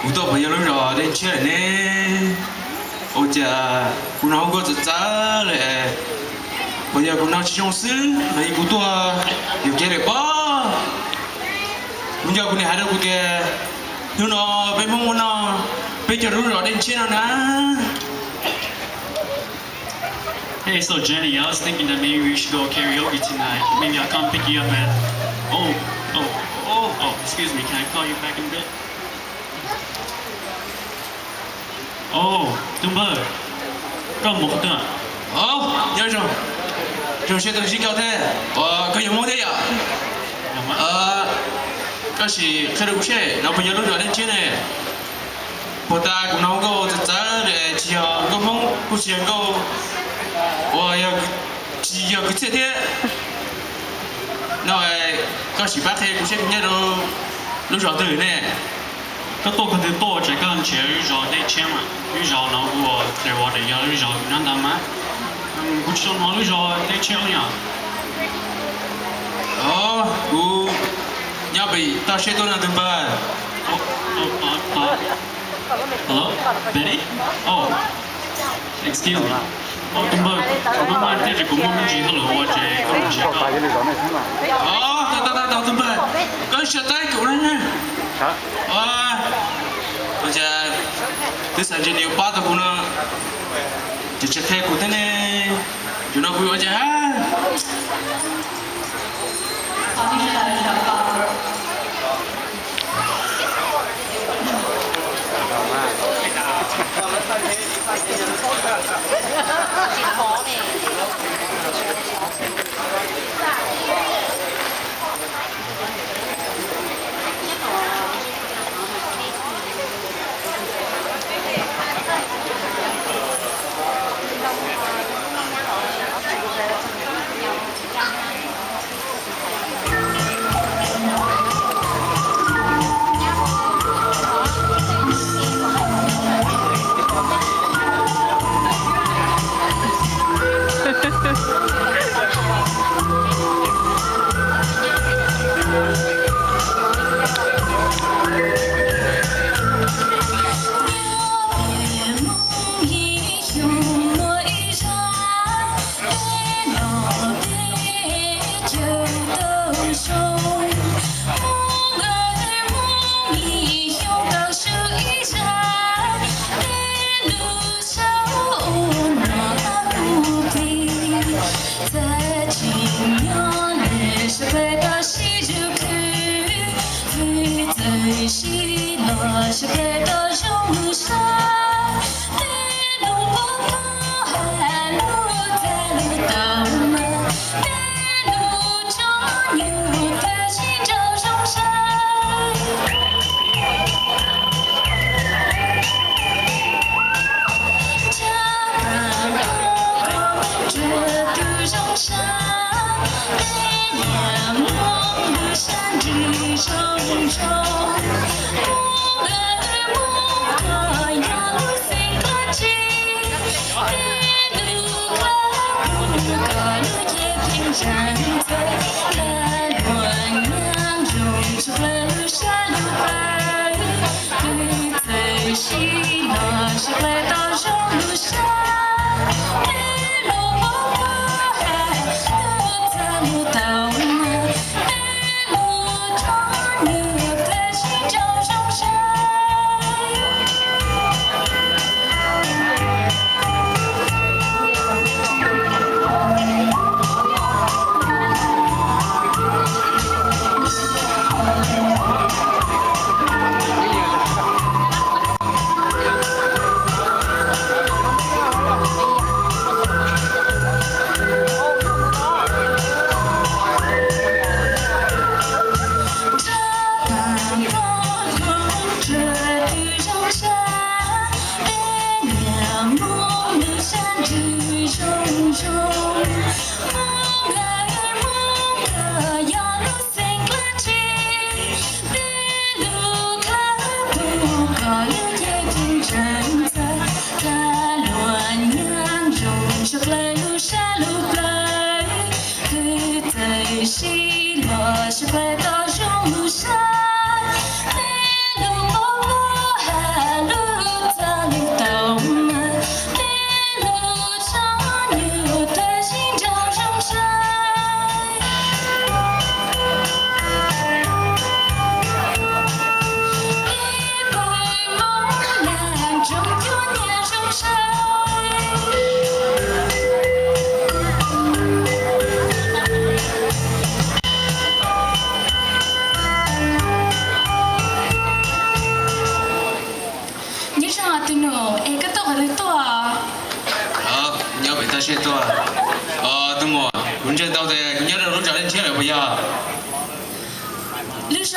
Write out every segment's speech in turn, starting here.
我到朋友那着的车呢，我家我那个只咋嘞，朋友我那去公司，那一个多有钱的吧，我家我那还得我的，有那被蒙我那被叫路着的车呢。Hey, so Jenny, I was thinking that maybe we should go karaoke tonight. Maybe I'll come pick you up at. Excuse me. Can I call you back in a bit? Tumba, có một cái à? Nhớ rồi. Rồi sẽ tự nhiên cao thế. Có nhiều món thế à? Có gì thay đổi xe, nó bây giờ lúc đó đến trên này. Bọn ta cũng nấu câu thật ra để chỉ có mong cũng chỉ câu. Chỉ cái chuyện thế. Nói có gì bác thế cũng sẽ nhớ đâu lúc đó từ này. Các tôi có thể tôi chỉ cần chơi rồi để chơi mà, rồi nó vừa để vào để giờ rồi nó đam mà, cũng cho nó rồi để chơi nhỉ. Nhà bị tao sẽ tôi làm từng bài. Hello, Betty? Excuse me. Tumba, tôi mà thế thì cũng muốn gì hello vậy, không chỉ có. Tao từng bài. Con sẽ tay cậu đấy nha. Bây giờ tôi sẽ chỉ điều ba tao cũng nó chỉ chơi theo của thế này, chúng nó vui vậy ha.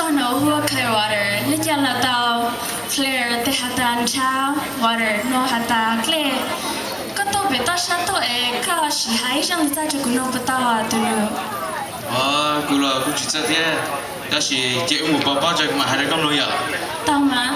John O'Hua clear water. Little na tao clear te hatan cha water no hata clear. Có tô bị tao sát tô có sĩ hái rằng ta cho cũng nó bắt tao à tụi nó. Cú là cú chỉ thế, đó là chỉ một bao bao cho mà hai đứa con nuôi à. Tao mà